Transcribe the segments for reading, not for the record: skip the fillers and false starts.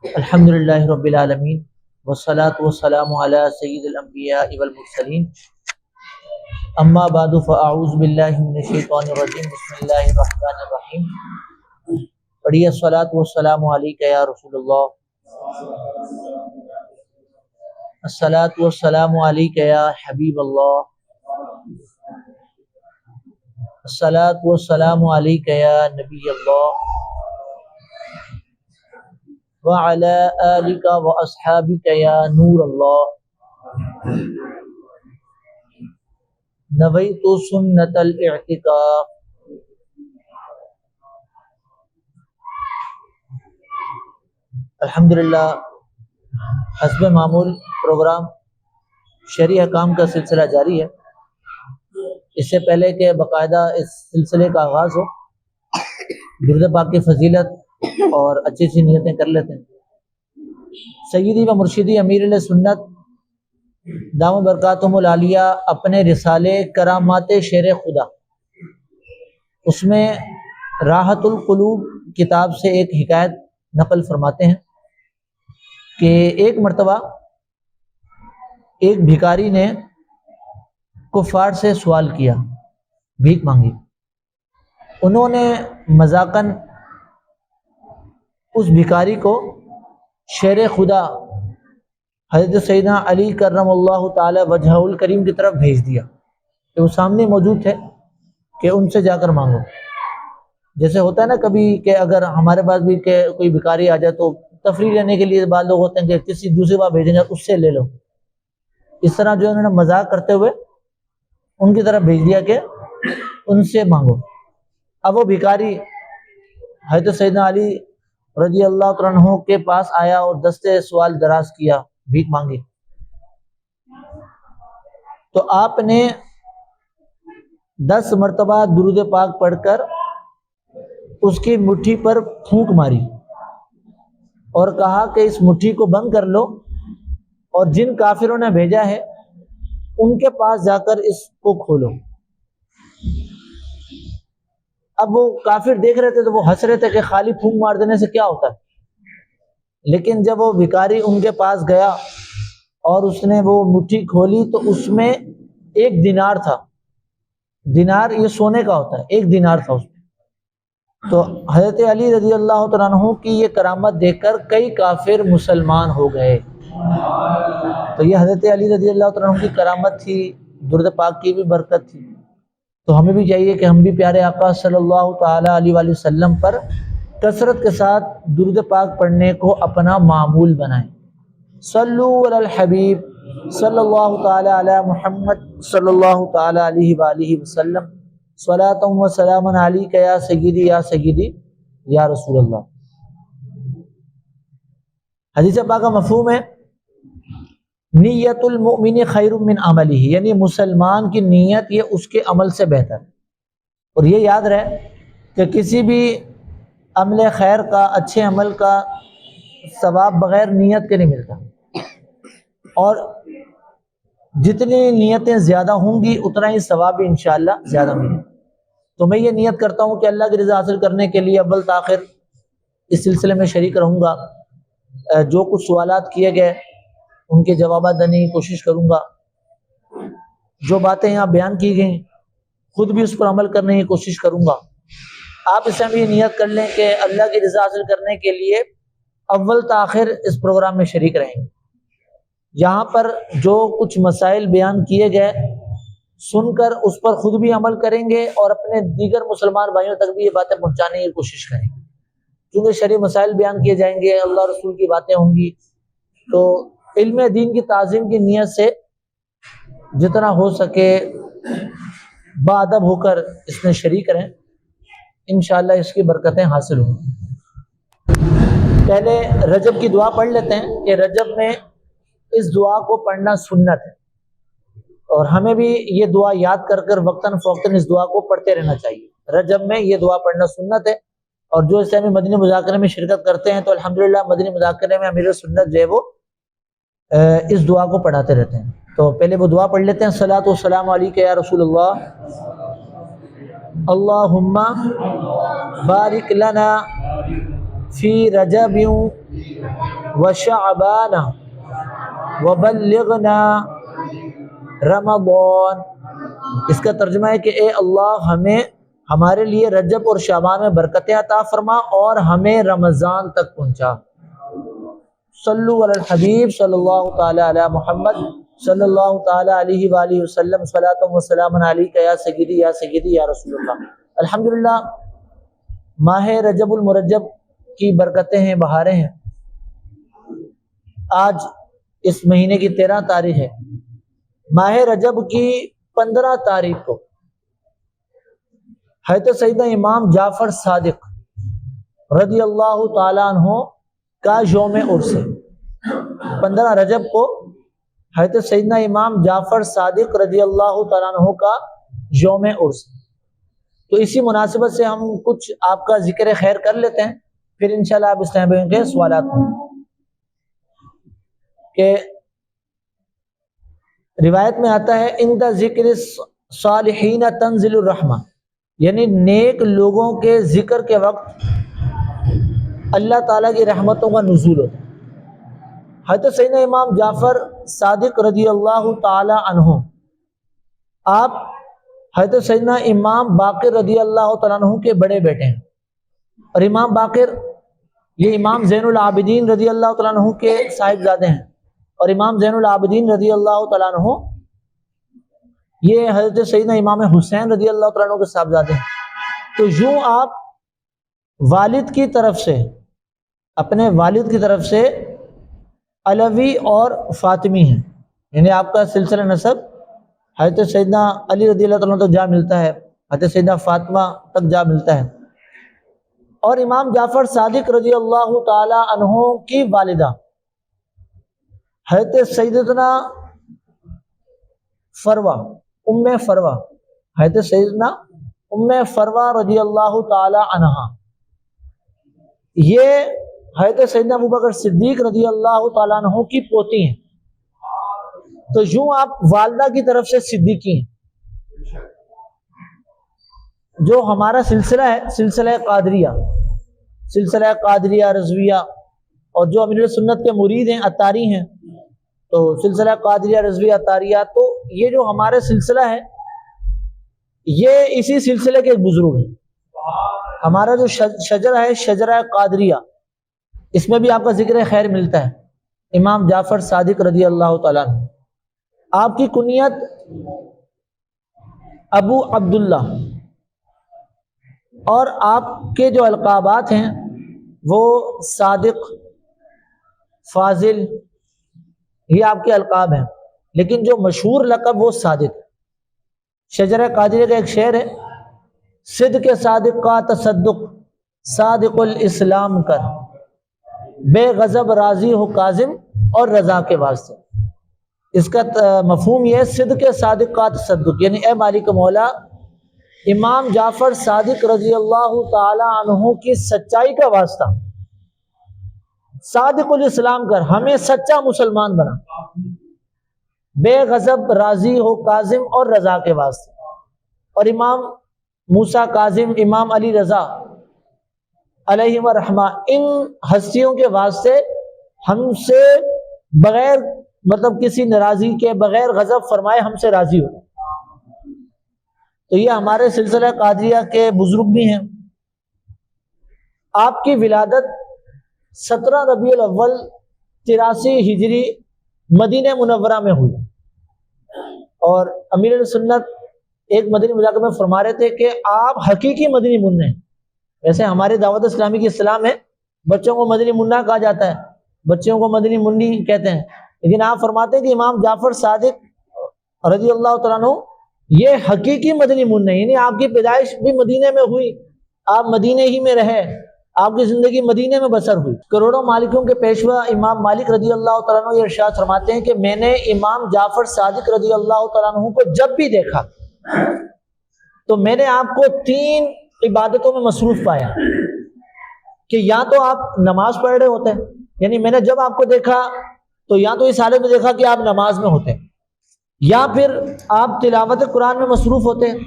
الحمدللہ رب العالمین والصلاة والسلام علی سید الانبیاء والمرسلین اما بعد فاعوذ باللہ من الشیطان الرجیم بسم اللہ الرحمن الرحیم. پڑھیے الصلاة والسلام علیک یا رسول اللہ، الصلاة والسلام علیک یا حبیب اللہ، الصلاة والسلام علیک یا نبی اللہ وعلى آلك وأصحابك يا نور الله. نويت سنة الاعتكاف. الحمدللہ حسب معمول پروگرام شرعی احکام کا سلسلہ جاری ہے. اس سے پہلے کہ باقاعدہ اس سلسلے کا آغاز ہو، درود پاک کی فضیلت اور اچھی اچھی نیتیں کر لیتے ہیں. سیدی و مرشدی امیر علیہ سنت دامت برکاتہم العالیہ اپنے رسالے کرامات شیر خدا، اس میں راحت القلوب کتاب سے ایک حکایت نقل فرماتے ہیں کہ ایک مرتبہ ایک بھکاری نے کفار سے سوال کیا، بھیک مانگی. انہوں نے مذاقاً اس بھکاری کو شیر خدا حضرت سیدنا علی کرم اللہ تعالی وجہہ الکریم کی طرف بھیج دیا کہ وہ سامنے موجود تھے کہ ان سے جا کر مانگو. جیسے ہوتا ہے نا کبھی کہ اگر ہمارے پاس بھی کہ کوئی بھکاری آ جائے تو تفریح لینے کے لیے بعض لوگ ہوتے ہیں کہ کسی دوسری بار بھیجیں گے اس سے لے لو. اس طرح جو انہوں نے مذاق کرتے ہوئے ان کی طرف بھیج دیا کہ ان سے مانگو. اب وہ بھکاری حضرت سیدنا علی رضی اللہ تعالیٰ عنہ کے پاس آیا اور دستے سوال دراز کیا، بھیک مانگی. تو آپ نے 10 مرتبہ درود پاک پڑھ کر اس کی مٹھی پر پھونک ماری اور کہا کہ اس مٹھی کو بند کر لو اور جن کافروں نے بھیجا ہے ان کے پاس جا کر اس کو کھولو. اب وہ کافر دیکھ رہے تھے تو وہ ہنس رہے تھے کہ خالی پھونک مار دینے سے کیا ہوتا ہے، لیکن جب وہ بھکاری ان کے پاس گیا اور اس نے وہ مٹھی کھولی تو اس میں 1 دینار تھا. دینار یہ سونے کا ہوتا ہے، 1 دینار تھا اس میں. تو حضرت علی رضی اللہ تعالیٰ عنہ کی یہ کرامت دیکھ کر کئی کافر مسلمان ہو گئے. تو یہ حضرت علی رضی اللہ تعالیٰ عنہ کی کرامت تھی، درود پاک کی بھی برکت تھی. تو ہمیں بھی چاہیے کہ ہم بھی پیارے آقا صلی اللہ تعالیٰ علیہ وآلہ وسلم پر کثرت کے ساتھ درود پاک پڑھنے کو اپنا معمول بنائیں. صلو علی الحبیب صلی اللہ تعالیٰ علی محمد صلی اللہ تعالیٰ علیہ وآلہ وسلم صلاۃ و سلام علیک یا سیدی یا رسول اللہ. حدیث پاک کا مفہوم ہے نیت المؤمن خیر من عملہ، یعنی مسلمان کی نیت یہ اس کے عمل سے بہتر. اور یہ یاد رہے کہ کسی بھی عمل خیر کا، اچھے عمل کا ثواب بغیر نیت کے نہیں ملتا، اور جتنی نیتیں زیادہ ہوں گی اتنا ہی ثواب بھی انشاءاللہ زیادہ ملے. تو میں یہ نیت کرتا ہوں کہ اللہ کی رضا حاصل کرنے کے لیے اول تاخر اس سلسلے میں شریک رہوں گا. جو کچھ سوالات کیے گئے ان کے جوابات دینے کی کوشش کروں گا. جو باتیں یہاں بیان کی گئیں خود بھی اس پر عمل کرنے کی کوشش کروں گا. آپ اس میں بھی نیت کر لیں کہ اللہ کی رضا حاصل کرنے کے لیے اول تاخر اس پروگرام میں شریک رہیں گے. یہاں پر جو کچھ مسائل بیان کیے گئے سن کر اس پر خود بھی عمل کریں گے اور اپنے دیگر مسلمان بھائیوں تک بھی یہ باتیں پہنچانے کی کوشش کریں گے. کیونکہ شرعی مسائل بیان کیے جائیں گے، اللہ رسول کی باتیں ہوں گی، تو علم دین کی تعظیم کی نیت سے جتنا ہو سکے باادب ہو کر اس میں شریک رہیں. انشاءاللہ اس کی برکتیں حاصل ہوں. پہلے رجب کی دعا پڑھ لیتے ہیں کہ رجب میں اس دعا کو پڑھنا سنت ہے، اور ہمیں بھی یہ دعا یاد کر کر وقتاً فوقتاً اس دعا کو پڑھتے رہنا چاہیے. رجب میں یہ دعا پڑھنا سنت ہے. اور جو اس میں مدنی مذاکرے میں شرکت کرتے ہیں تو الحمدللہ مدنی مذاکرے میں امیر سنت جو ہے وہ اس دعا کو پڑھاتے رہتے ہیں. تو پہلے وہ دعا پڑھ لیتے ہیں. صلاۃ والسلام علیک یا رسول اللہ، اللہم بارک لنا فی رجب وشعبان وبلغنا رمضان۔ اس کا ترجمہ ہے کہ اے اللہ ہمیں ہمارے لیے رجب اور شعبان میں برکتیں عطا فرما اور ہمیں رمضان تک پہنچا۔ صلو علی الحبیب صلی اللہ تعالی علی محمد صلی اللہ تعالی علیہ وآلہ وسلم، صلاۃ و سلام علیک یا سیدی یا سیدی یا رسول اللہ۔ الحمدللہ ماہ رجب المرجب کی برکتیں ہیں، بہاریں ہیں۔ آج اس مہینے کی 13 تاریخ ہے۔ ماہ رجب کی 15 تاریخ کو حضرت سیدنا امام جعفر صادق رضی اللہ تعالیٰ عنہ کا یوم عرس ہے۔ 15 رجب کو حضرت سیدنا امام جعفر صادق رضی اللہ تعالیٰ عنہ کا یوم عرس ہے۔ تو اسی مناسبت سے ہم کچھ آپ کا ذکر خیر کر لیتے ہیں، پھر انشاءاللہ آپ اسلام بھائیوں کے سوالات ہوں۔ کہ روایت میں آتا ہے عند ذکر صالحین تنزل الرحمہ، یعنی نیک لوگوں کے ذکر کے وقت اللہ تعالیٰ کی رحمتوں کا نزول ہوتا ہے۔ حضرت سیدنا امام جعفر صادق رضی اللہ تعالی عنہ، آپ حضرت سیدنا امام باقر رضی اللہ تعالیٰ عنہ کے بڑے بیٹے ہیں، اور امام باقر یہ امام زین العابدین رضی اللہ تعالیٰ عنہ کے صاحبزادے ہیں، اور امام زین العابدین رضی اللہ تعالیٰ عنہ یہ حضرت سیدنا امام حسین رضی اللہ تعالیٰ عنہ کے صاحبزادے ہیں۔ تو یوں آپ والد کی طرف سے، اپنے والد کی طرف سے علوی اور فاطمی ہیں، یعنی آپ کا سلسلہ نسب حضرت سیدنا علی رضی اللہ تعالیٰ عنہ تک جا ملتا ہے، حضرت سیدنا فاطمہ تک جا ملتا ہے۔ اور امام جعفر صادق رضی اللہ تعالی عنہ کی والدہ حضرت سیدنا فروہ، ام فروہ، حضرت سیدنا ام فروہ رضی اللہ تعالی عنہ، یہ حضرت سیدنا ابوبکر صدیق رضی اللہ تعالیٰ عنہ کی پوتی ہیں۔ تو یوں آپ والدہ کی طرف سے صدیقی ہیں۔ جو ہمارا سلسلہ ہے، سلسلہ قادریہ رضویہ، اور جو امیر سنت کے مرید ہیں اتاری ہیں، تو سلسلہ قادریہ رضویہ اتاریہ، تو یہ جو ہمارا سلسلہ ہے یہ اسی سلسلے کے ایک بزرگ ہیں۔ ہمارا جو شجرہ ہے، شجرہ قادریہ، اس میں بھی آپ کا ذکر خیر ملتا ہے، امام جعفر صادق رضی اللہ تعالیٰ عنہ۔ آپ کی کنیت ابو عبداللہ، اور آپ کے جو القابات ہیں وہ صادق، فاضل، یہ آپ کے القاب ہیں، لیکن جو مشہور لقب وہ صادق۔ شجرہ قادریہ کا ایک شعر ہے، صدق صادق کا تصدق صادق الاسلام کر، بے غضب راضی ہو کاظم اور رضا کے واسطے۔ اس کا مفہوم یہ ہے صدق صادق کا تصدق، یعنی اے مالک مولا امام جعفر صادق رضی اللہ تعالی عنہ کی سچائی کا واسطہ صادق الاسلام کر، ہمیں سچا مسلمان بنا، بے غضب راضی ہو کاظم اور رضا کے واسطے۔ اور امام موسیٰ کاظم، امام علی رضا علیہم الرحمہ، ان ہستیوں کے واسطے ہم سے بغیر مطلب کسی ناراضی کے، بغیر غضب فرمائے ہم سے راضی ہو۔ تو یہ ہمارے سلسلہ قادریہ کے بزرگ بھی ہیں۔ آپ کی ولادت 17 ربیع الاول 83 ہجری مدینہ منورہ میں ہوئی، اور امیر سنت ایک مدنی مذاکرے میں فرما رہے تھے کہ آپ حقیقی مدنی منع ہیں۔ ویسے ہماری دعوت اسلامی کی اصطلاح میں بچوں کو مدنی منع کہا جاتا ہے، بچوں کو مدنی منی کہتے ہیں، لیکن آپ فرماتے ہیں کہ امام جعفر صادق رضی اللہ تعالیٰ عنہ یہ حقیقی مدنی منع ہے، یعنی آپ کی پیدائش بھی مدینے میں ہوئی، آپ مدینے ہی میں رہے، آپ کی زندگی مدینے میں بسر ہوئی۔ کروڑوں مالکوں کے پیشوا امام مالک رضی اللہ تعالیٰ عنہ یہ ارشاد فرماتے ہیں کہ میں نے امام جعفر صادق رضی اللہ تعالیٰ عنہ کو جب بھی دیکھا تو میں نے آپ کو 3 عبادتوں میں مصروف پایا، کہ یا تو آپ نماز پڑھ رہے ہوتے ہیں، یعنی میں نے جب آپ کو دیکھا تو یا تو اس حالت میں دیکھا کہ آپ نماز میں ہوتے ہیں، یا پھر آپ تلاوت قرآن میں مصروف ہوتے ہیں،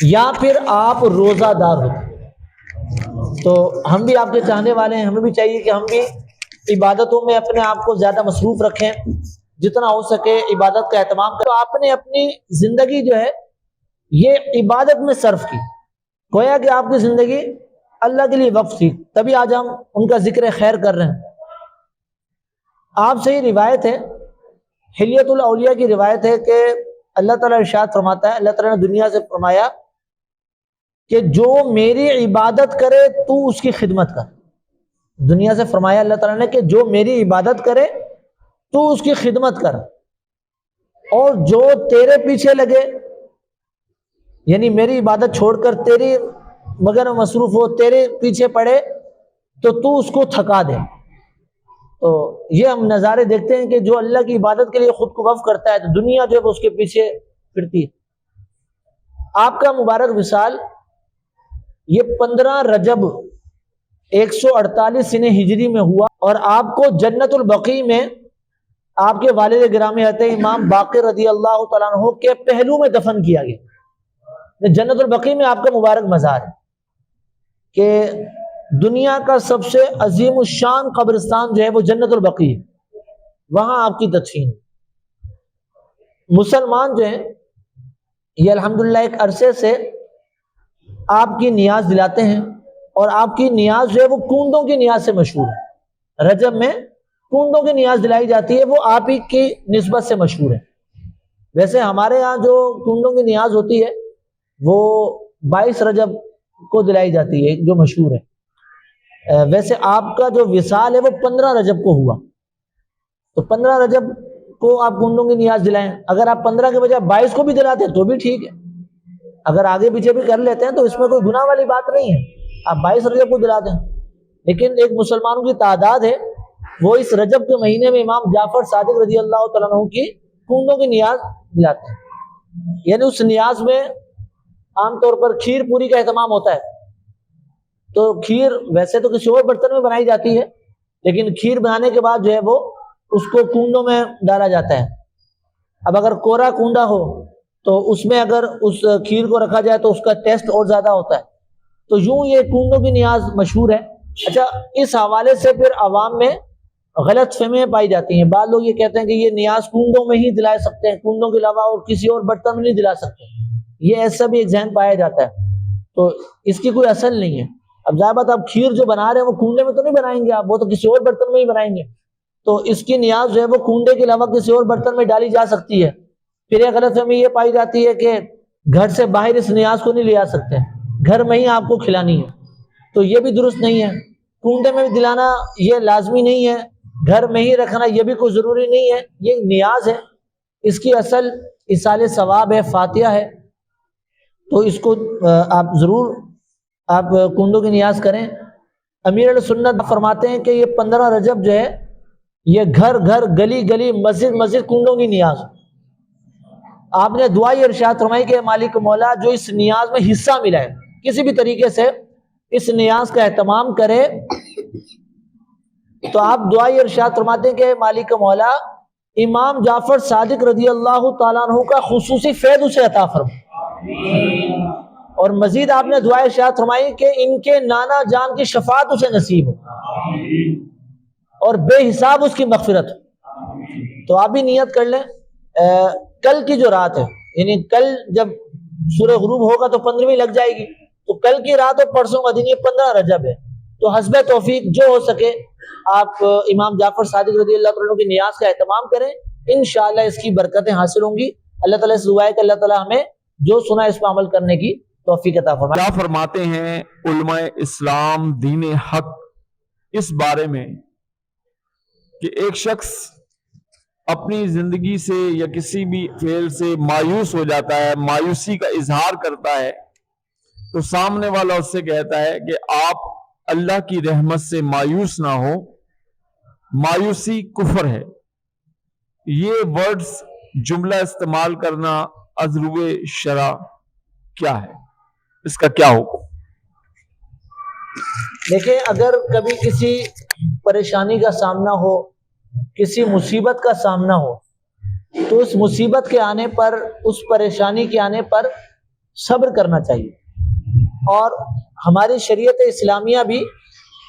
یا پھر آپ روزہ دار ہوتے ہیں۔ تو ہم بھی آپ کے چاہنے والے ہیں، ہمیں بھی چاہیے کہ ہم بھی عبادتوں میں اپنے آپ کو زیادہ مصروف رکھیں، جتنا ہو سکے عبادت کا اہتمام کریں۔ تو آپ نے اپنی زندگی جو ہے یہ عبادت میں صرف کی، گویا کہ آپ کی زندگی اللہ کے لیے وقف تھی، تبھی آج ہم ان کا ذکر خیر کر رہے ہیں۔ آپ سے یہ روایت ہے، حلیت الاولیاء کی روایت ہے کہ اللہ تعالیٰ ارشاد فرماتا ہے، اللہ تعالیٰ نے دنیا سے فرمایا کہ جو میری عبادت کرے تو اس کی خدمت کر۔ دنیا سے فرمایا اللہ تعالیٰ نے کہ جو میری عبادت کرے تو اس کی خدمت کر، اور جو تیرے پیچھے لگے، یعنی میری عبادت چھوڑ کر تیری مگر مصروف ہو، تیرے پیچھے پڑے تو اس کو تھکا دے۔ تو یہ ہم نظارے دیکھتے ہیں کہ جو اللہ کی عبادت کے لیے خود کو وقف کرتا ہے تو دنیا جو ہے اس کے پیچھے پھرتی ہے۔ آپ کا مبارک وصال یہ 15 رجب 148 سنہ ہجری میں ہوا، اور آپ کو جنت البقیع میں آپ کے والد گرامی حضرت امام باقر رضی اللہ تعالیٰ عنہ کے پہلو میں دفن کیا گیا۔ جنت البقیع میں آپ کا مبارک مزار ہے کہ دنیا کا سب سے عظیم الشان قبرستان جو ہے وہ جنت البقیع ہے، وہاں آپ کی تدفین۔ مسلمان جو ہیں یہ الحمدللہ ایک عرصے سے آپ کی نیاز دلاتے ہیں، اور آپ کی نیاز جو ہے وہ کونڈوں کی نیاز سے مشہور ہے۔ رجب میں کونڈوں کی نیاز دلائی جاتی ہے، وہ آپ ہی کی نسبت سے مشہور ہے۔ ویسے ہمارے ہاں جو کونڈوں کی نیاز ہوتی ہے وہ 22 رجب کو دلائی جاتی ہے، جو مشہور ہے۔ ویسے آپ کا جو وصال ہے وہ 15 رجب کو ہوا، تو 15 رجب کو آپ کونڈوں کی نیاز دلائیں۔ اگر آپ 15 کے بجائے 22 کو بھی دلاتے ہیں تو بھی ٹھیک ہے، اگر آگے پیچھے بھی کر لیتے ہیں تو اس میں کوئی گناہ والی بات نہیں ہے، آپ 22 رجب کو دلا دیں۔ لیکن ایک مسلمانوں کی تعداد ہے وہ اس رجب کے مہینے میں امام جعفر صادق رضی اللہ تعالیٰ عنہ کی کونڈوں کی نیاز دلاتے ہیں، یعنی اس نیاز میں عام طور پر کھیر پوری کا اہتمام ہوتا ہے۔ تو کھیر ویسے تو کسی اور برتن میں بنائی جاتی ہے، لیکن کھیر بنانے کے بعد جو ہے وہ اس کو کونڈوں میں ڈالا جاتا ہے۔ اب اگر کورا کونڈا ہو تو اس میں اگر اس کھیر کو رکھا جائے تو اس کا ٹیسٹ اور زیادہ ہوتا ہے۔ تو یوں یہ کونڈوں کی نیاز مشہور ہے۔ اچھا، اس حوالے سے پھر عوام میں غلط فہمیاں پائی جاتی ہیں۔ بعض لوگ یہ کہتے ہیں کہ یہ نیاز کونڈوں میں ہی دلا سکتے ہیں، کونڈوں کے علاوہ اور کسی اور برتن میں نہیں دلا سکتے، یہ ایسا بھی ایک ذہن پایا جاتا ہے، تو اس کی کوئی اصل نہیں ہے۔ اب ظاہر بات آپ کھیر جو بنا رہے ہیں وہ کونڈے میں تو نہیں بنائیں گے آپ، وہ تو کسی اور برتن میں ہی بنائیں گے، تو اس کی نیاز جو ہے وہ کونڈے کے علاوہ کسی اور برتن میں ڈالی جا سکتی ہے۔ پھر ایک غلط فہمی یہ پائی جاتی ہے کہ گھر سے باہر اس نیاز کو نہیں لے آ سکتے، گھر میں ہی آپ کو کھلانی ہے، تو یہ بھی درست نہیں ہے۔ کونڈے میں بھی دلانا یہ لازمی نہیں ہے، گھر میں ہی رکھنا یہ بھی کوئی ضروری نہیں ہے، یہ نیاز ہے، اس کی اصل ایصال ثواب ہے، فاتحہ ہے، تو اس کو آپ ضرور آپ کونڈوں کی نیاز کریں۔ امیر علیہ سنت فرماتے ہیں کہ یہ 15 رجب جو ہے یہ گھر گھر گلی گلی مسجد مسجد کونڈوں کی نیاز۔ آپ نے دعا یہ ارشاد فرمائی کہ مالک مولا جو اس نیاز میں حصہ ملا ہے کسی بھی طریقے سے اس نیاز کا اہتمام کرے، تو آپ دعا یہ ارشاد فرماتے ہیں کہ مالک مولا امام جعفر صادق رضی اللہ تعالیٰ عنہ کا خصوصی فیض اسے عطا فرما، اور مزید آپ نے دعا ارشاد فرمائی کہ ان کے نانا جان کی شفاعت اسے نصیب ہو اور بے حساب اس کی مغفرت ہو۔ تو آپ بھی نیت کر لیں، کل کی جو رات ہے، یعنی کل جب سورہ غروب ہوگا تو 15ویں لگ جائے گی، تو کل کی رات اور پرسوں کا دن یہ 15 رجب ہے، تو حسب توفیق جو ہو سکے آپ امام جعفر صادق رضی اللہ عنہ کی نیاز کا اہتمام کریں، انشاءاللہ اس کی برکتیں حاصل ہوں گی۔ اللہ تعالیٰ سے دعا ہے کہ اللہ تعالیٰ ہمیں جو سنا اس پر عمل کرنے کی توفیق عطا فرمائے۔ کیا فرماتے ہیں علماء اسلام دین حق اس بارے میں کہ ایک شخص اپنی زندگی سے یا کسی بھی فعل سے مایوس ہو جاتا ہے، مایوسی کا اظہار کرتا ہے، تو سامنے والا اس سے کہتا ہے کہ آپ اللہ کی رحمت سے مایوس نہ ہو، مایوسی کفر ہے۔ یہ ورڈز جملہ استعمال کرنا از روئے شرع کیا ہے، اس کا کیا حکم؟ دیکھیں، اگر کبھی کسی پریشانی کا سامنا ہو، کسی مصیبت کا سامنا ہو، تو اس مصیبت کے آنے پر، اس پریشانی کے آنے پر صبر کرنا چاہیے، اور ہماری شریعت اسلامیہ بھی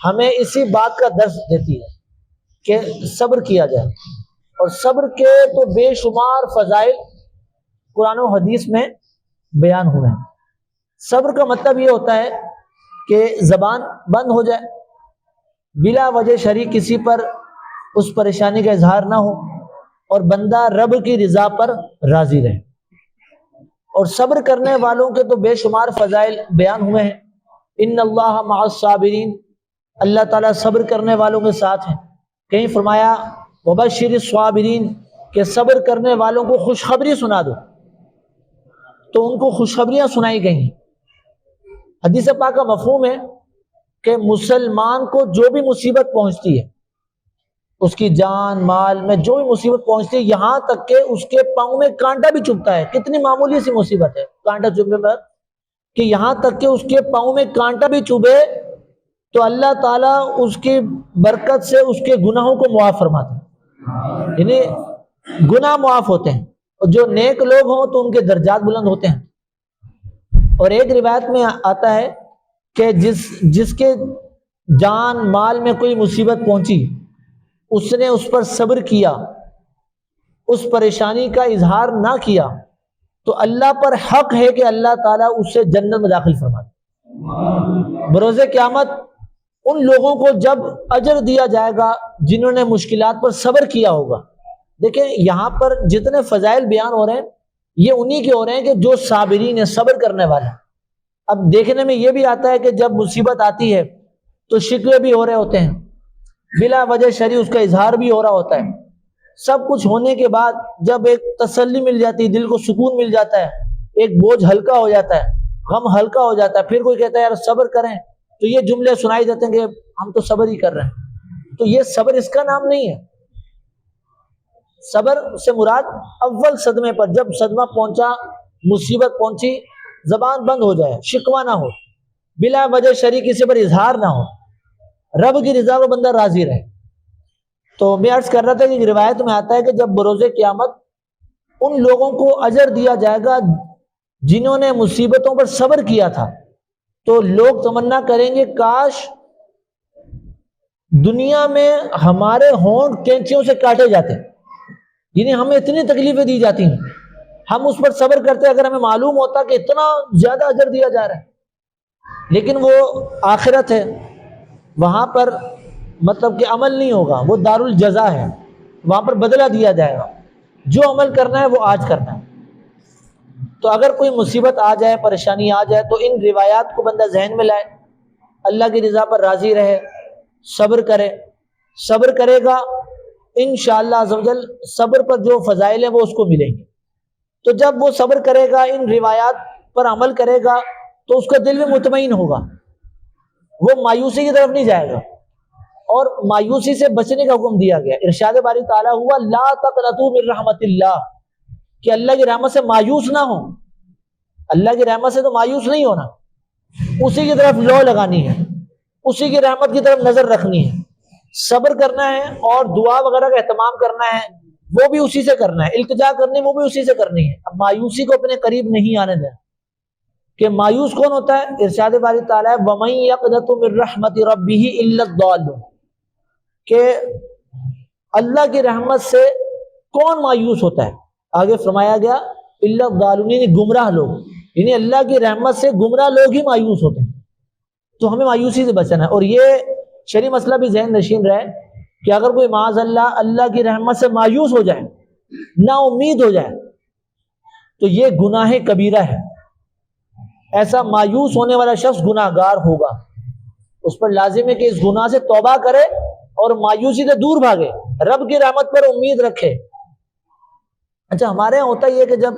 ہمیں اسی بات کا درس دیتی ہے کہ صبر کیا جائے، اور صبر کے تو بے شمار فضائل قرآن و حدیث میں بیان ہوئے ہیں۔ صبر کا مطلب یہ ہوتا ہے کہ زبان بند ہو جائے، بلا وجہ شرعی کسی پر اس پریشانی کا اظہار نہ ہو، اور بندہ رب کی رضا پر راضی رہے۔ اور صبر کرنے والوں کے تو بے شمار فضائل بیان ہوئے ہیں۔ ان اللہ مع الصابرین، اللہ تعالیٰ صبر کرنے والوں کے ساتھ ہیں۔ کہیں فرمایا وبشر الصابرین، کہ صبر کرنے والوں کو خوشخبری سنا دو، تو ان کو خوشخبریاں سنائی گئی ہیں۔ حدیث پاک کا مفہوم ہے کہ مسلمان کو جو بھی مصیبت پہنچتی ہے، اس کی جان مال میں جو بھی مصیبت پہنچتی ہے، یہاں تک کہ اس کے پاؤں میں کانٹا بھی چبھتا ہے، کتنی معمولی سی مصیبت ہے کانٹا چبھنے پر، کہ یہاں تک کہ اس کے پاؤں میں کانٹا بھی چبھے تو اللہ تعالیٰ اس کی برکت سے اس کے گناہوں کو معاف فرماتا ہے، یعنی گناہ معاف ہوتے ہیں، اور جو نیک لوگ ہوں تو ان کے درجات بلند ہوتے ہیں۔ اور ایک روایت میں آتا ہے کہ جس کے جان مال میں کوئی مصیبت پہنچی، اس نے اس پر صبر کیا، اس پریشانی کا اظہار نہ کیا، تو اللہ پر حق ہے کہ اللہ تعالیٰ اسے جنت میں داخل فرما دے۔ بروز قیامت ان لوگوں کو جب اجر دیا جائے گا جنہوں نے مشکلات پر صبر کیا ہوگا۔ دیکھیں یہاں پر جتنے فضائل بیان ہو رہے ہیں یہ انہی کے ہو رہے ہیں کہ جو صابرین ہیں، صبر کرنے والے۔ اب دیکھنے میں یہ بھی آتا ہے کہ جب مصیبت آتی ہے تو شکوے بھی ہو رہے ہوتے ہیں، بلا وجہ شرعی اس کا اظہار بھی ہو رہا ہوتا ہے۔ سب کچھ ہونے کے بعد جب ایک تسلی مل جاتی ہے، دل کو سکون مل جاتا ہے، ایک بوجھ ہلکا ہو جاتا ہے، غم ہلکا ہو جاتا ہے، پھر کوئی کہتا ہے یار صبر کریں، تو یہ جملے سنائی دیتے ہیں کہ ہم تو صبر ہی کر رہے ہیں۔ تو یہ صبر اس کا نام نہیں ہے۔ صبر سے مراد اول صدمے پر، جب صدمہ پہنچا، مصیبت پہنچی، زبان بند ہو جائے، شکوہ نہ ہو، بلا وجہ شرعی کسی پر اظہار نہ ہو، رب کی رضا کو بندہ راضی رہے۔ تو میں عرض کر رہا تھا کہ روایت میں آتا ہے کہ جب بروز قیامت ان لوگوں کو اجر دیا جائے گا جنہوں نے مصیبتوں پر صبر کیا تھا، تو لوگ تمنا کریں گے کاش دنیا میں ہمارے ہونٹ کینچیوں سے کاٹے جاتے، یعنی ہمیں اتنی تکلیفیں دی جاتی ہیں، ہم اس پر صبر کرتے اگر ہمیں معلوم ہوتا کہ اتنا زیادہ اجر دیا جا رہا ہے۔ لیکن وہ آخرت ہے، وہاں پر مطلب کہ عمل نہیں ہوگا، وہ دار الجزا ہے، وہاں پر بدلہ دیا جائے گا، جو عمل کرنا ہے وہ آج کرنا ہے۔ تو اگر کوئی مصیبت آ جائے، پریشانی آ جائے، تو ان روایات کو بندہ ذہن میں لائے، اللہ کی رضا پر راضی رہے، صبر کرے، صبر کرے گا انشاءاللہ عز و جل صبر پر جو فضائل ہیں وہ اس کو ملیں گے۔ تو جب وہ صبر کرے گا، ان روایات پر عمل کرے گا، تو اس کا دل بھی مطمئن ہوگا، وہ مایوسی کی طرف نہیں جائے گا، اور مایوسی سے بچنے کا حکم دیا گیا۔ ارشاد باری تعالیٰ ہوا لا تقنطوا من رحمت اللہ، کہ اللہ کی رحمت سے مایوس نہ ہو، اللہ کی رحمت سے تو مایوس نہیں ہونا، اسی کی طرف لو لگانی ہے، اسی کی رحمت کی طرف نظر رکھنی ہے، صبر کرنا ہے، اور دعا وغیرہ کا اہتمام کرنا ہے وہ بھی اسی سے کرنا ہے، التجا کرنی وہ بھی اسی سے کرنی ہے۔ اب مایوسی کو اپنے قریب نہیں آنے دیں، کہ مایوس کون ہوتا ہے؟ ارشاد باری تعالیٰ ہے وَمَن يَقْنَطُ مِن رَحْمَتِ رَبِّهِ إِلَّا الضَّالُّونَ، کہ اللہ کی رحمت سے کون مایوس ہوتا ہے؟ آگے فرمایا گیا إِلَّا الضَّالُونَ، یعنی گمراہ لوگ، یعنی اللہ کی رحمت سے گمراہ لوگ ہی مایوس ہوتے ہیں۔ تو ہمیں مایوسی سے بچنا ہے، اور یہ شرعی مسئلہ بھی ذہن نشین رہے کہ اگر کوئی معاذ اللہ اللہ کی رحمت سے مایوس ہو جائے، نا امید ہو جائے، تو یہ گناہ کبیرہ ہے۔ ایسا مایوس ہونے والا شخص گناہ گار ہوگا، اس پر لازم ہے کہ اس گناہ سے توبہ کرے اور مایوسی سے دور بھاگے، رب کی رحمت پر امید رکھے۔ اچھا ہمارے یہاں ہوتا یہ ہے کہ جب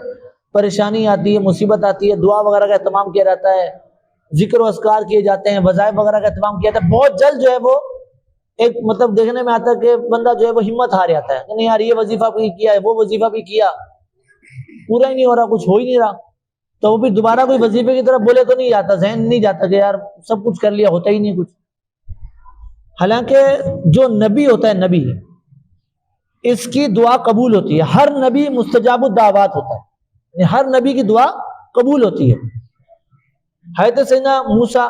پریشانی آتی ہے، مصیبت آتی ہے، دعا وغیرہ کا اہتمام کیا جاتا ہے، ذکر و اذکار کیے جاتے ہیں، وظائف وغیرہ کا اہتمام کیا جاتا ہے، بہت جلد جو ہے وہ ایک مطلب دیکھنے میں آتا ہے کہ بندہ جو ہے وہ ہمت ہار جاتا ہے کہ نہیں یار یہ وظیفہ بھی کیا ہے، وہ وظیفہ بھی کیا، پورا ہی نہیں ہو رہا، کچھ ہو ہی نہیں رہا، تو وہ بھی دوبارہ کوئی وظیفے کی طرف بولے تو نہیں جاتا، ذہن نہیں جاتا کہ یار سب کچھ کر لیا، ہوتا ہی نہیں کچھ۔ حالانکہ جو نبی ہوتا ہے، نبی اس کی دعا قبول ہوتی ہے، ہر نبی مستجاب الدعوات ہوتا ہے، ہر نبی کی دعا قبول ہوتی ہے۔ حضرت سیدنا موسیٰ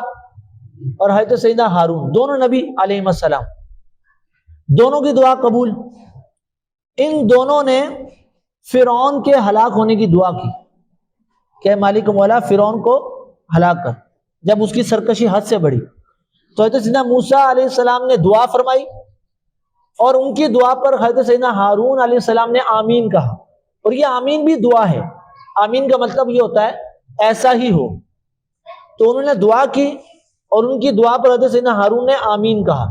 اور حضرت سیدنا ہارون، دونوں نبی علیہ السلام، دونوں کی دعا قبول۔ ان دونوں نے فرعون کے ہلاک ہونے کی دعا کی کہ مالک مولا فرعون کو ہلاک کر، جب اس کی سرکشی حد سے بڑھی۔ تو حضرت سیدنا موسیٰ علیہ السلام نے دعا فرمائی، اور ان کی دعا پر حضرت سیدنا ہارون علیہ السلام نے آمین کہا، اور یہ آمین بھی دعا ہے۔ آمین کا مطلب یہ ہوتا ہے ایسا ہی ہو۔ تو انہوں نے دعا کی، اور ان کی دعا پر حضرت سیدنا ہارون نے آمین کہا۔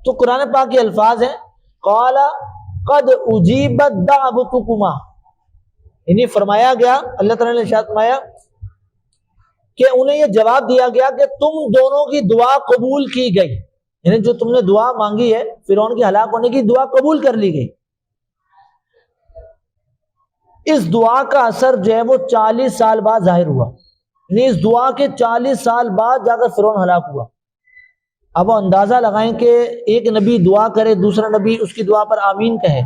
تو قرآن پاک کے الفاظ ہیں قال قد اجیبت دعوتکما، یعنی فرمایا گیا، اللہ تعالیٰ نے ارشاد فرمایا کہ انہیں یہ جواب دیا گیا کہ تم دونوں کی دعا قبول کی گئی، یعنی جو تم نے دعا مانگی ہے فرعون کے ہلاک ہونے کی، دعا قبول کر لی گئی۔ اس دعا کا اثر جو ہے وہ 40 سال بعد ظاہر ہوا، یعنی اس دعا کے 40 سال بعد جا کر فرعون ہلاک ہوا۔ اب وہ اندازہ لگائیں کہ ایک نبی دعا کرے، دوسرا نبی اس کی دعا پر آمین کہے،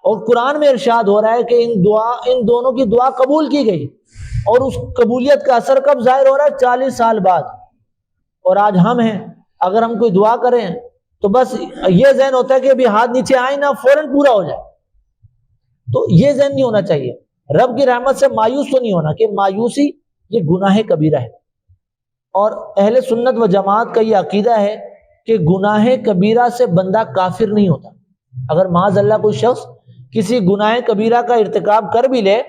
اور قرآن میں ارشاد ہو رہا ہے کہ ان دونوں کی دعا قبول کی گئی، اور اس قبولیت کا اثر کب ظاہر ہو رہا ہے؟ 40 سال بعد۔ اور آج ہم ہیں، اگر ہم کوئی دعا کریں تو بس یہ ذہن ہوتا ہے کہ ابھی ہاتھ نیچے آئے نہ فوراً پورا ہو جائے۔ تو یہ ذہن نہیں ہونا چاہیے، رب کی رحمت سے مایوس تو نہیں ہونا، کہ مایوسی یہ گناہ کبیرہ ہے۔ اور اہل سنت و جماعت کا یہ عقیدہ ہے کہ گناہ کبیرہ سے بندہ کافر نہیں ہوتا۔ اگر معاذ اللہ کوئی شخص کسی گناہ کبیرہ کا ارتکاب کر بھی لے،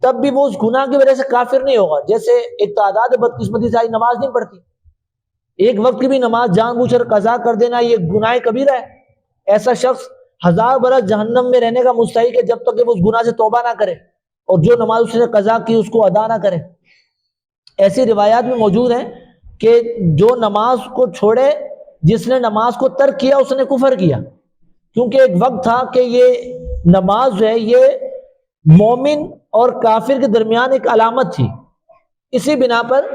تب بھی وہ اس گناہ کی وجہ سے کافر نہیں ہوگا۔ جیسے ایک تعداد بدقسمتی سے آج نماز نہیں پڑھتی، ایک وقت کی بھی نماز جان بوجھ کر قضا کر دینا یہ گناہ کبیرہ ہے۔ ایسا شخص 1000 برس جہنم میں رہنے کا مستحق ہے جب تک کہ وہ اس گناہ سے توبہ نہ کرے، اور جو نماز اس نے قضا کی اس کو ادا نہ کرے۔ ایسی روایات میں موجود ہیں کہ جو نماز کو چھوڑے، جس نے نماز کو ترک کیا اس نے کفر کیا، کیونکہ ایک وقت تھا کہ یہ نماز جو ہے یہ مومن اور کافر کے درمیان ایک علامت تھی، اسی بنا پر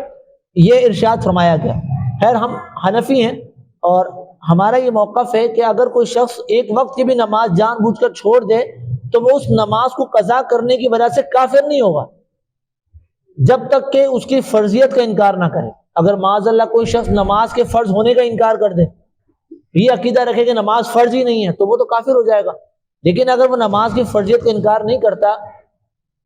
یہ ارشاد فرمایا گیا۔ خیر ہم حنفی ہیں، اور ہمارا یہ موقف ہے کہ اگر کوئی شخص ایک وقت کی بھی نماز جان بوجھ کر چھوڑ دے تو وہ اس نماز کو قضا کرنے کی وجہ سے کافر نہیں ہوگا، جب تک کہ اس کی فرضیت کا انکار نہ کرے۔ اگر معاذ اللہ کوئی شخص نماز کے فرض ہونے کا انکار کر دے، یہ عقیدہ رکھے کہ نماز فرض ہی نہیں ہے، تو وہ تو کافر ہو جائے گا۔ لیکن اگر وہ نماز کی فرضیت کا انکار نہیں کرتا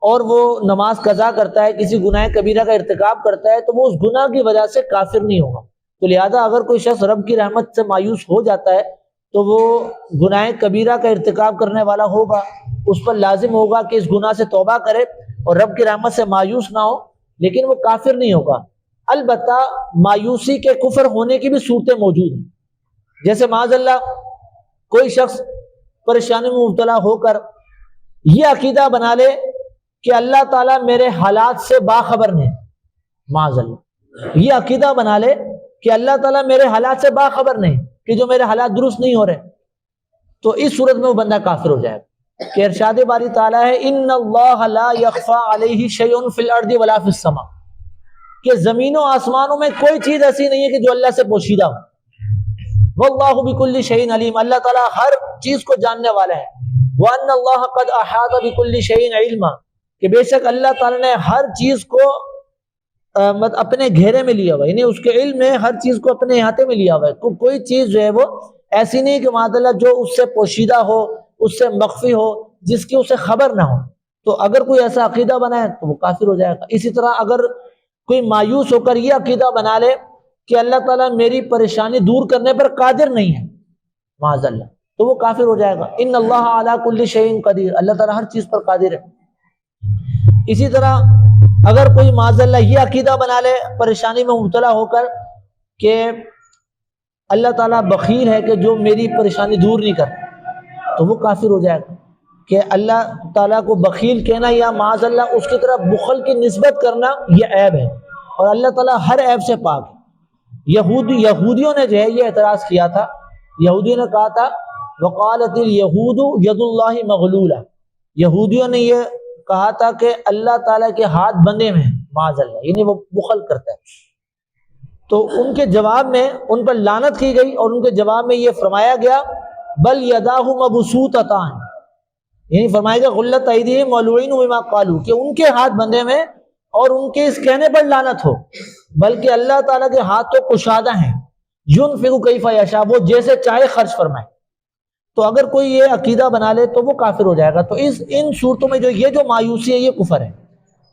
اور وہ نماز قضا کرتا ہے، کسی گناہ کبیرہ کا ارتکاب کرتا ہے، تو وہ اس گناہ کی وجہ سے کافر نہیں ہوگا۔ تو لہذا اگر کوئی شخص رب کی رحمت سے مایوس ہو جاتا ہے تو وہ گناہ کبیرہ کا ارتکاب کرنے والا ہوگا، اس پر لازم ہوگا کہ اس گناہ سے توبہ کرے اور رب کی رحمت سے مایوس نہ ہو، لیکن وہ کافر نہیں ہوگا۔ البتہ مایوسی کے کفر ہونے کی بھی صورتیں موجود ہیں، جیسے معاذ اللہ کوئی شخص پریشانی میں مبتلا ہو کر یہ عقیدہ بنا لے کہ اللہ تعالیٰ میرے حالات سے باخبر نہیں، معاذ اللہ یہ عقیدہ بنا لے کہ اللہ تعالیٰ میرے حالات سے باخبر نہیں، کہ جو میرے حالات درست نہیں ہو رہے، تو اس صورت میں وہ بندہ کافر ہو جائے گا۔ کہ ارشاد باری تعالیٰ ہے ان اللہ لا یخفی علیہ شیء فی الارض ولا فی السماء، کہ زمین و آسمانوں میں کوئی چیز ایسی نہیں ہے کہ جو اللہ سے پوشیدہ ہو۔ واللہ بکل شیء علیم، اللہ تعالیٰ ہر چیز کو جاننے والا ہے۔ وان اللہ قد احاط بکل شیء علما، کہ بے شک اللہ تعالیٰ نے ہر چیز کو اپنے گھیرے میں لیا ہوا ہے، یعنی اس کے علم میں ہر چیز کو اپنے احاطے میں لیا ہوا ہے۔ کوئی چیز جو ہے وہ ایسی نہیں کہ معاذ اللہ جو اس سے پوشیدہ ہو، اس سے مخفی ہو، جس کی اسے خبر نہ ہو۔ تو اگر کوئی ایسا عقیدہ بنائے تو وہ کافر ہو جائے گا۔ اسی طرح اگر کوئی مایوس ہو کر یہ عقیدہ بنا لے کہ اللہ تعالیٰ میری پریشانی دور کرنے پر قادر نہیں ہے، معاذ اللہ، تو وہ کافر ہو جائے گا۔ ان اللہ علی کل شیء قدیر، اللہ تعالیٰ ہر چیز پر قادر ہے۔ اسی طرح اگر کوئی معاذ اللہ یہ عقیدہ بنا لے پریشانی میں مبتلا ہو کر کہ اللہ تعالیٰ بخیل ہے کہ جو میری پریشانی دور نہیں کرتا، تو وہ کافر ہو جائے گا۔ کہ اللہ تعالیٰ کو بخیل کہنا یا معاذ اللہ اس کی طرف بخل کی نسبت کرنا یہ عیب ہے، اور اللہ تعالیٰ ہر عیب سے پاک ہے۔ یہودیوں نے جو ہے یہ اعتراض کیا تھا، یہودیوں نے کہا تھا وقالت الیہود ید اللہ مغلولہ، یہودیوں نے یہ کہا تھا کہ اللہ تعالیٰ کے ہاتھ بندھے میں ہیں، معاذ اللہ، یعنی وہ بخل کرتا ہے۔ تو ان کے جواب میں ان پر لعنت کی گئی، اور ان کے جواب میں یہ فرمایا گیا بل یداہ مبسوطتان، یعنی فرمایا گیا غلت ایدیہم ولعنوا بما قالوا، کہ ان کے ہاتھ بندھے میں اور ان کے اس کہنے پر لعنت ہو، بلکہ اللہ تعالیٰ کے ہاتھ تو کشادہ ہیں، ينفق کیف یشاء، وہ جیسے چاہے خرچ فرمائے۔ تو اگر کوئی یہ عقیدہ بنا لے تو وہ کافر ہو جائے گا۔ تو ان صورتوں میں جو مایوسی ہے یہ کفر ہے۔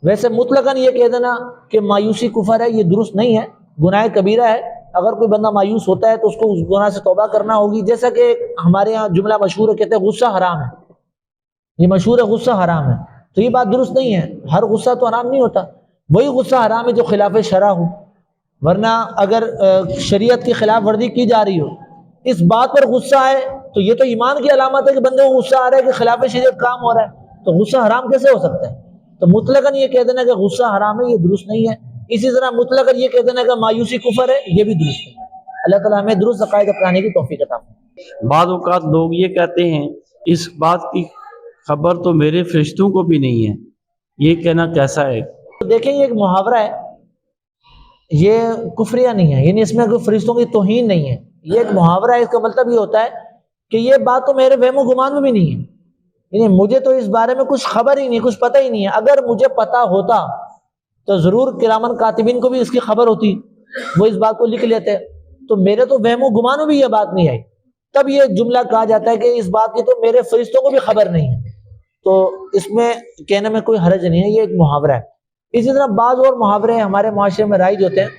ویسے مطلقاً یہ کہہ دینا کہ مایوسی کفر ہے یہ درست نہیں ہے، گناہ کبیرہ ہے۔ اگر کوئی بندہ مایوس ہوتا ہے تو اس کو اس گناہ سے توبہ کرنا ہوگی، جیسا کہ ہمارے ہاں جملہ مشہور ہے، کہتے ہیں غصہ حرام ہے، یہ مشہور ہے غصہ حرام ہے، تو یہ بات درست نہیں ہے، ہر غصہ تو حرام نہیں ہوتا، وہی غصہ حرام ہے جو خلاف شرع ہو، ورنہ اگر شریعت کی خلاف ورزی کی جا رہی ہو اس بات پر غصہ ہے تو یہ تو ایمان کی علامت ہے کہ بندے کو غصہ آ رہا ہے کہ خلاف شریعت کام ہو رہا ہے، تو غصہ حرام کیسے ہو سکتا ہے؟ تو مطلقاً یہ کہہ دینا کہ غصہ حرام ہے یہ درست نہیں ہے۔ اسی طرح مطلقاً یہ کہہ دینا کہ مایوسی کفر ہے یہ بھی درست نہیں ہے۔ اللہ تعالیٰ ہمیں درست عقائد اپنانے کی توفیق عطا فرمائے۔ بعض اوقات لوگ یہ کہتے ہیں اس بات کی خبر تو میرے فرشتوں کو بھی نہیں ہے، یہ کہنا کیسا ہے؟ تو دیکھیں یہ ایک محاورہ ہے، یہ کفریہ نہیں ہے، یعنی اس میں کوئی فرشتوں کی توہین نہیں ہے، یہ ایک محاورہ ہے۔ اس کا مطلب یہ ہوتا ہے کہ یہ بات تو میرے وہم و گمان میں بھی نہیں ہے، یعنی مجھے تو اس بارے میں کچھ خبر ہی نہیں، کچھ پتہ ہی نہیں ہے، اگر مجھے پتہ ہوتا تو ضرور کرامن کاتبین کو بھی اس کی خبر ہوتی، وہ اس بات کو لکھ لیتے، تو میرے تو وہم و گمان میں بھی یہ بات نہیں آئی، تب یہ جملہ کہا جاتا ہے کہ اس بات کی تو میرے فرشتوں کو بھی خبر نہیں ہے، تو اس میں کہنے میں کوئی حرج نہیں ہے، یہ ایک محاورہ ہے۔ اسی طرح بعض اور محاورے ہمارے معاشرے میں رائج ہوتے ہیں،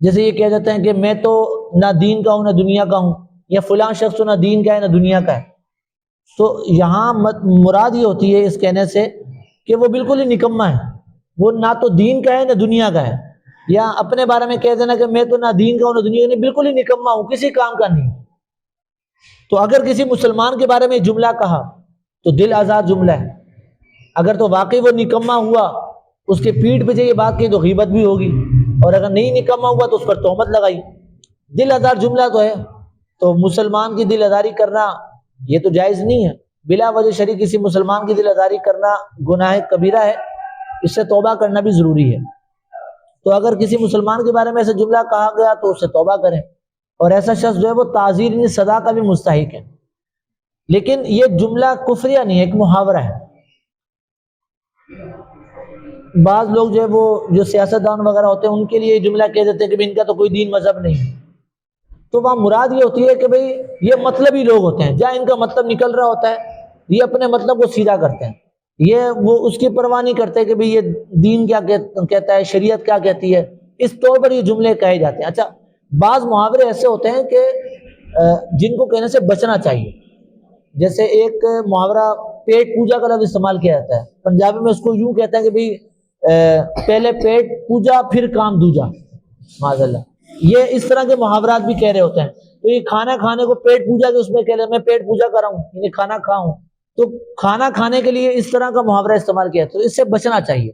جیسے یہ کہہ جاتے ہیں کہ میں تو نہ دین کا ہوں نہ دنیا کا ہوں، یا فلاں شخص تو نہ دین کا ہے نہ دنیا کا ہے، تو یہاں مراد یہ ہوتی ہے اس کہنے سے کہ وہ بالکل ہی نکما ہے، وہ نہ تو دین کا ہے نہ دنیا کا ہے، یا اپنے بارے میں کہہ دینا کہ میں تو نہ دین کا ہوں نہ دنیا کا، نہیں بالکل ہی نکما ہوں، کسی کام کا نہیں۔ تو اگر کسی مسلمان کے بارے میں جملہ کہا تو دل آزار جملہ ہے، اگر تو واقعی وہ نکما ہوا اس کے پیٹھ پہ یہ بات کہی تو غیبت بھی ہوگی، اور اگر نہیں نکما ہوا تو اس پر تہمت لگائی، دل آزار جملہ تو ہے، تو مسلمان کی دل آزاری کرنا یہ تو جائز نہیں ہے، بلا وجہ شرعی کسی مسلمان کی دل آزاری کرنا گناہ کبیرہ ہے، اس سے توبہ کرنا بھی ضروری ہے۔ تو اگر کسی مسلمان کے بارے میں ایسا جملہ کہا گیا تو اس سے توبہ کریں، اور ایسا شخص جو ہے وہ تعزیر سزا کا بھی مستحق ہے، لیکن یہ جملہ کفریہ نہیں ہے، ایک محاورہ ہے۔ بعض لوگ جو ہے وہ جو سیاستدان وغیرہ ہوتے ہیں ان کے لیے یہ جملہ کہہ دیتے ہیں کہ ان کا تو کوئی دین مذہب نہیں ہے، تو وہاں مراد یہ ہوتی ہے کہ بھئی یہ مطلبی لوگ ہوتے ہیں، جہاں ان کا مطلب نکل رہا ہوتا ہے یہ اپنے مطلب کو سیدھا کرتے ہیں، یہ وہ اس کی پرواہ نہیں کرتے کہ بھئی یہ دین کیا کہتا ہے، شریعت کیا کہتی ہے، اس طور پر یہ جملے کہے جاتے ہیں۔ اچھا بعض محاورے ایسے ہوتے ہیں کہ جن کو کہنے سے بچنا چاہیے، جیسے ایک محاورہ پیٹ پوجا کا لفظ استعمال کیا جاتا ہے، پنجابی میں اس کو یوں کہتے ہیں کہ بھئی پہلے پیٹ پوجا پھر کام دوجا، معاذ اللہ، یہ اس طرح کے محاورات بھی کہہ رہے ہوتے ہیں۔ تو یہ کھانا کھانے کو پیٹ پوجا کے اس میں کہہ رہے ہیں میں پیٹ پوجا کر رہا ہوں، یعنی کھانا کھاؤں، تو کھانا کھانے کے لیے اس طرح کا محاورہ استعمال کیا تو اس سے بچنا چاہیے،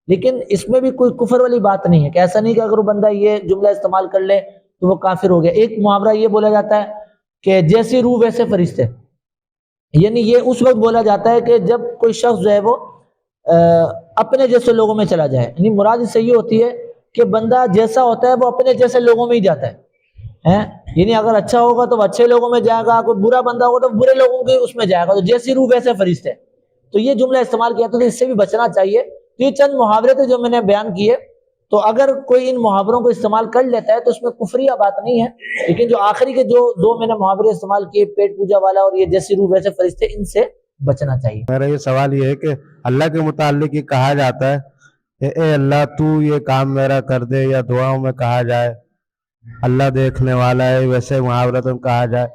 لیکن اس میں بھی کوئی کفر والی بات نہیں ہے، کہ ایسا نہیں کہ اگر وہ بندہ یہ جملہ استعمال کر لے تو وہ کافر ہو گیا۔ ایک محاورہ یہ بولا جاتا ہے کہ جیسی روح ویسے فرشتے، یعنی یہ اس وقت بولا جاتا ہے کہ جب کوئی شخص جو ہے وہ اپنے جیسے لوگوں میں چلا جائے، یعنی مراد اس سے یہ ہوتی ہے کہ بندہ جیسا ہوتا ہے وہ اپنے جیسے لوگوں میں ہی جاتا ہے، یعنی اگر اچھا ہوگا تو وہ اچھے لوگوں میں جائے گا، کوئی برا بندہ ہوگا تو برے لوگوں کے اس میں جائے گا، تو جیسی روح ویسے فرشتے۔ تو یہ جملہ استعمال کیا تو اس سے بھی بچنا چاہیے۔ تو یہ چند محاورے تھے جو میں نے بیان کیے، تو اگر کوئی ان محاوروں کو استعمال کر لیتا ہے تو اس میں کفریہ بات نہیں ہے، لیکن جو آخری کے جو دو میں نے محاورے استعمال کیے، پیٹ پوجا والا اور یہ جیسی روح ویسے فرشتے، ان سے بچنا چاہیے۔ میرا یہ سوال یہ ہے کہ اللہ کے متعلق یہ کہا جاتا ہے کہ اے اللہ تو یہ کام میرا کر دے، یا دعاؤں میں کہا جائے اللہ دیکھنے والا ہے، ویسے محاورت میں کہا جائے،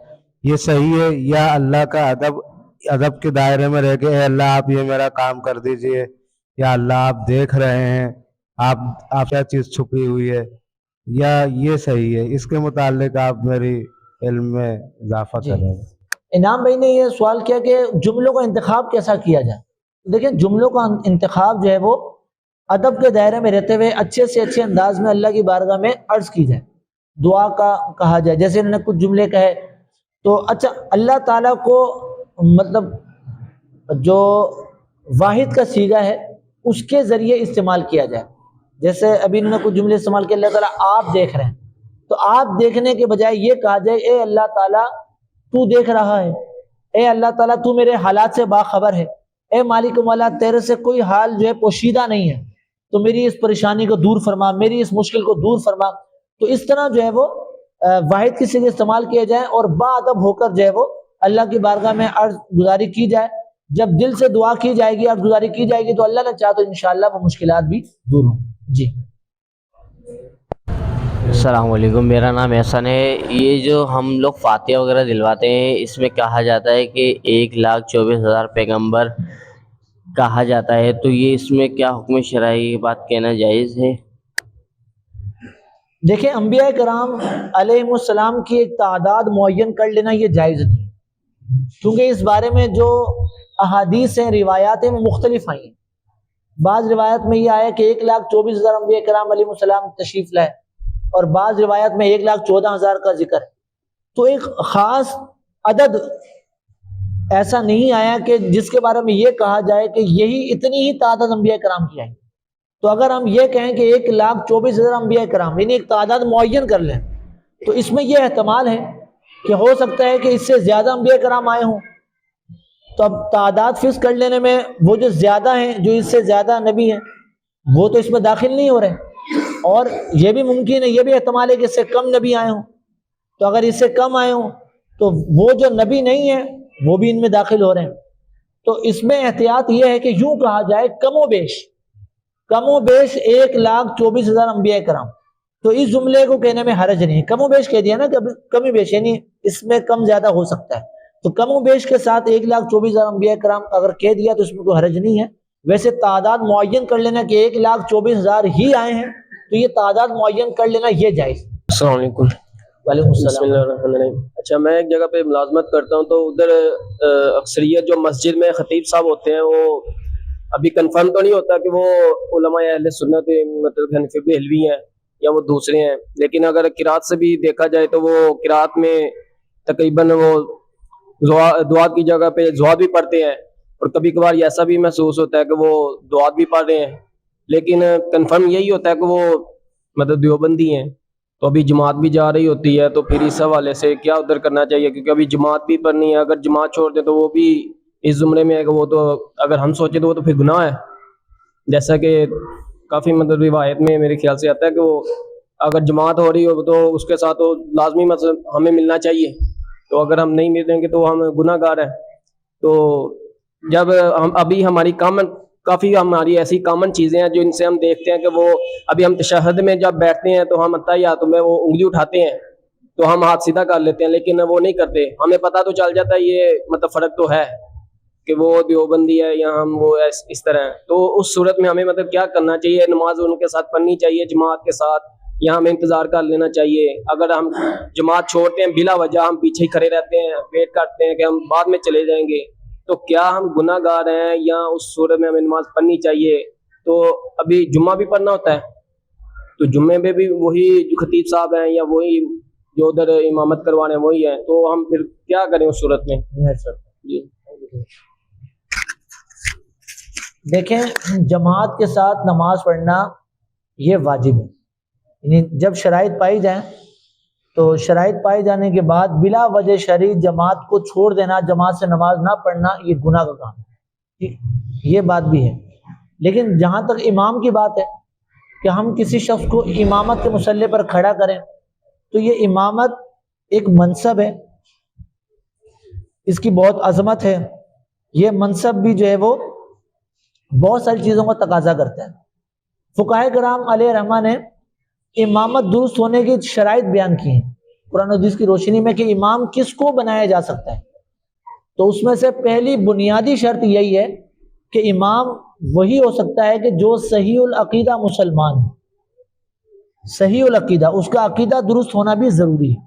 یہ صحیح ہے یا اللہ کا ادب کے دائرے میں رہ کے اے اللہ آپ یہ میرا کام کر دیجئے، یا اللہ آپ دیکھ رہے ہیں، آپ کیا چیز چھپی ہوئی ہے، یا یہ صحیح ہے؟ اس کے متعلق آپ میری علم میں اضافہ کریں۔ انعام بھائی نے یہ سوال کیا کہ جملوں کا انتخاب کیسا کیا جائے۔ دیکھیں جملوں کا انتخاب جو ہے وہ ادب کے دائرے میں رہتے ہوئے اچھے سے اچھے انداز میں اللہ کی بارگاہ میں عرض کی جائے، دعا کا کہا جائے، جیسے انہوں نے کچھ جملے کہے تو اچھا اللہ تعالیٰ کو مطلب جو واحد کا صیغہ ہے اس کے ذریعے استعمال کیا جائے، جیسے ابھی انہوں نے کچھ جملے استعمال کیا اللہ تعالیٰ آپ دیکھ رہے ہیں، تو آپ دیکھنے کے بجائے یہ کہا جائے اے اللہ تعالیٰ تو دیکھ رہا ہے، اے اللہ تعالیٰ تو میرے حالات سے باخبر ہے، اے مالک مولا تیرے سے کوئی حال جو ہے پوشیدہ نہیں ہے، تو میری اس پریشانی کو دور فرما، میری اس مشکل کو دور فرما. تو اس طرح جو ہے وہ واحد کی صیغہ استعمال کیا جائے اور باادب ہو کر جو ہے وہ اللہ کی بارگاہ میں عرض گزاری کی جائے. جب دل سے دعا کی جائے گی، عرض گزاری کی جائے گی، تو اللہ نے چاہا تو انشاءاللہ وہ مشکلات بھی دور ہوں. جی السلام علیکم، میرا نام احسن ہے. یہ جو ہم لوگ فاتحہ وغیرہ دلواتے ہیں، اس میں کہا جاتا ہے کہ 1,24,000 پیغمبر کہا جاتا ہے، تو یہ اس میں کیا حکم شرعی یہ بات کہنا جائز ہے؟ دیکھیں، انبیاء کرام علیہ السلام کی ایک تعداد معین کر لینا یہ جائز نہیں، کیونکہ اس بارے میں جو احادیث ہیں، روایات ہیں، وہ مختلف آئی ہیں. بعض روایت میں یہ آیا کہ 1,24,000 انبیاء کرام علیہ السلام تشریف لائے، اور بعض روایت میں 1,14,000 کا ذکر ہے. تو ایک خاص عدد ایسا نہیں آیا کہ جس کے بارے میں یہ کہا جائے کہ یہی اتنی ہی تعداد انبیاء کرام کی آئی. تو اگر ہم یہ کہیں کہ 1,24,000 انبیاء کرام، یعنی ایک تعداد معین کر لیں، تو اس میں یہ احتمال ہے کہ ہو سکتا ہے کہ اس سے زیادہ انبیاء کرام آئے ہوں. تو اب تعداد فکس کر لینے میں وہ جو زیادہ ہیں، جو اس سے زیادہ نبی ہیں، وہ تو اس میں داخل نہیں ہو رہے. اور یہ بھی ممکن ہے، یہ بھی احتمال ہے کہ اس سے کم نبی آئے ہوں. تو اگر اس سے کم آئے ہوں تو وہ جو نبی نہیں ہیں وہ بھی ان میں داخل ہو رہے ہیں. تو اس میں احتیاط یہ ہے کہ یوں کہا جائے کم و بیش 1,24,000 انبیاء کرام. تو اس جملے کو کہنے میں حرج نہیں ہے. کم و بیش کہہ دیا نا، کم و بیش، یعنی اس میں کم زیادہ ہو سکتا ہے. تو کم و بیش کے ساتھ 1,24,000 انبیاء کرام اگر کہہ دیا تو اس میں کوئی حرج نہیں ہے. ویسے تعداد معین کر لینا کہ 1,24,000 ہی آئے ہیں، تو یہ تعداد معین کر لینا یہ جائز. السلام علیکم. وعلیکم بسم السلام. اللہ الرحمن الرحیم. اچھا، میں ایک جگہ پہ ملازمت کرتا ہوں، تو ادھر اکثریت جو مسجد میں خطیب صاحب ہوتے ہیں، وہ ابھی کنفرم تو نہیں ہوتا کہ وہ علماء اہل سنت مطلب حنفی بہلوی ہیں یا وہ دوسرے ہیں، لیکن اگر قرات سے بھی دیکھا جائے تو وہ قرات میں تقریباً وہ دعات کی جگہ پہ زوات بھی پڑھتے ہیں، اور کبھی کبھار ایسا بھی محسوس ہوتا ہے کہ وہ دعات بھی پڑھ رہے ہیں، لیکن کنفرم یہی ہوتا ہے کہ وہ مطلب دیوبندی ہیں. تو ابھی جماعت بھی جا رہی ہوتی ہے، تو پھر اس حوالے سے کیا ادھر کرنا چاہیے؟ کیونکہ ابھی جماعت بھی پڑھنی ہے. اگر جماعت چھوڑ دیں تو وہ بھی اس زمرے میں ہے کہ وہ تو اگر ہم سوچیں تو وہ تو پھر گناہ ہے. جیسا کہ کافی مطلب روایت میں میرے خیال سے آتا ہے کہ وہ اگر جماعت ہو رہی ہو تو اس کے ساتھ تو لازمی مطلب ہمیں ملنا چاہیے. تو اگر ہم نہیں ملیں گے تو ہم گناہ گار ہیں. تو جب ہم ابھی کافی ہماری ایسی کامن چیزیں ہیں جو ان سے ہم دیکھتے ہیں کہ وہ ابھی ہم تشہد میں جب بیٹھتے ہیں تو ہم اتحیات میں وہ انگلی اٹھاتے ہیں تو ہم ہاتھ سیدھا کر لیتے ہیں، لیکن وہ نہیں کرتے. ہمیں پتہ تو چل جاتا ہے یہ مطلب فرق تو ہے کہ وہ دیوبندی ہے یا ہم وہ اس طرح. تو اس صورت میں ہمیں مطلب کیا کرنا چاہیے؟ نماز ان کے ساتھ پڑھنی چاہیے جماعت کے ساتھ، یا ہمیں انتظار کر لینا چاہیے؟ اگر ہم جماعت چھوڑتے ہیں بلا وجہ، ہم پیچھے ہی کھڑے رہتے ہیں، ویٹ کرتے ہیں کہ ہم بعد میں چلے جائیں گے، تو کیا ہم گناہ گار ہیں یا اس صورت میں ہمیں نماز پڑھنی چاہیے؟ تو ابھی جمعہ بھی پڑھنا ہوتا ہے، تو جمعے میں بھی وہی جو خطیب صاحب ہیں یا وہی جو ادھر امامت کروا رہے ہیں وہی ہیں، تو ہم پھر کیا کریں اس صورت میں؟ جی دیکھیں، جماعت کے ساتھ نماز پڑھنا یہ واجب ہے. یعنی جب شرائط پائی جائیں تو شرائط پائے جانے کے بعد بلا وجہ شرعی جماعت کو چھوڑ دینا، جماعت سے نماز نہ پڑھنا، یہ گناہ کا کام ہے. یہ بات بھی ہے. لیکن جہاں تک امام کی بات ہے کہ ہم کسی شخص کو امامت کے مسلح پر کھڑا کریں، تو یہ امامت ایک منصب ہے، اس کی بہت عظمت ہے. یہ منصب بھی جو ہے وہ بہت ساری چیزوں کا تقاضا کرتا ہے. فقہائے کرام علیہ رحمہ نے امامت درست ہونے کی شرائط بیان کی ہیں قرآن و حدیث کی روشنی میں کہ امام کس کو بنایا جا سکتا ہے. تو اس میں سے پہلی بنیادی شرط یہی ہے کہ امام وہی ہو سکتا ہے کہ جو صحیح العقیدہ مسلمان ہے. صحیح العقیدہ، اس کا عقیدہ درست ہونا بھی ضروری ہے.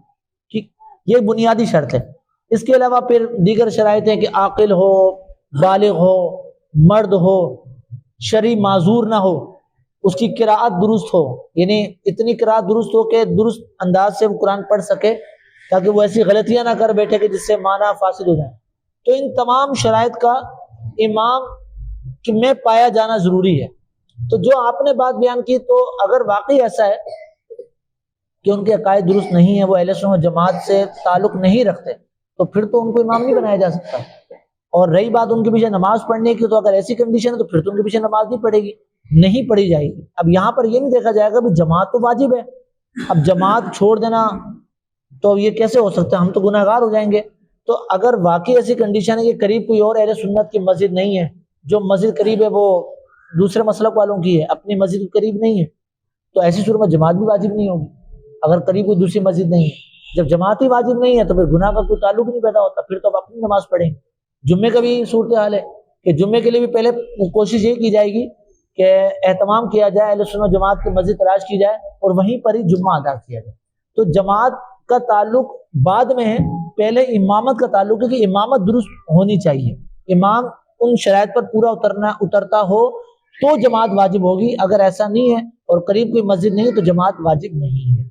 ٹھیک، یہ بنیادی شرط ہے. اس کے علاوہ پھر دیگر شرائط ہیں کہ عاقل ہو، بالغ ہو، مرد ہو، شرعی معذور نہ ہو، اس کی قراءت درست ہو، یعنی اتنی قراءت درست ہو کہ درست انداز سے وہ قرآن پڑھ سکے، تاکہ وہ ایسی غلطیاں نہ کر بیٹھے کہ جس سے معنی فاسد ہو جائے. تو ان تمام شرائط کا امام میں پایا جانا ضروری ہے. تو جو آپ نے بات بیان کی، تو اگر واقعی ایسا ہے کہ ان کے عقائد درست نہیں ہیں، وہ اہل سنت و جماعت سے تعلق نہیں رکھتے، تو پھر تو ان کو امام نہیں بنایا جا سکتا. اور رہی بات ان کے پیچھے نماز پڑھنے کی، تو اگر ایسی کنڈیشن ہے تو پھر تو ان کے پیچھے نماز نہیں پڑھے گی. نہیں پڑھی جائے گی۔ اب یہاں پر یہ نہیں دیکھا جائے گا بھی جماعت تو واجب ہے، اب جماعت چھوڑ دینا تو یہ کیسے ہو سکتا ہے، ہم تو گناہ گار ہو جائیں گے۔ تو اگر واقعی ایسی کنڈیشن ہے کہ قریب کوئی اور اہل سنت کی مسجد نہیں ہے، جو مسجد قریب ہے وہ دوسرے مسلک والوں کی ہے، اپنی مسجد کے قریب نہیں ہے، تو ایسی صورت میں جماعت بھی واجب نہیں ہوگی۔ اگر قریب کوئی دوسری مسجد نہیں ہے، جب جماعت ہی واجب نہیں ہے تو پھر گناہ کا کوئی تعلق نہیں پیدا ہوتا، پھر تو آپ اپنی نماز پڑھیں۔ جمعے کا بھی صورتحال ہے کہ جمعے کے لیے بھی پہلے کوشش یہ کی جائے گی کہ اہتمام کیا جائے، اہل سنت جماعت کی مسجد تلاش کی جائے اور وہیں پر ہی جمعہ ادا کیا جائے۔ تو جماعت کا تعلق بعد میں ہے، پہلے امامت کا تعلق ہے کہ امامت درست ہونی چاہیے، امام ان شرائط پر پورا اترتا ہو تو جماعت واجب ہوگی، اگر ایسا نہیں ہے اور قریب کوئی مسجد نہیں ہے تو جماعت واجب نہیں ہے۔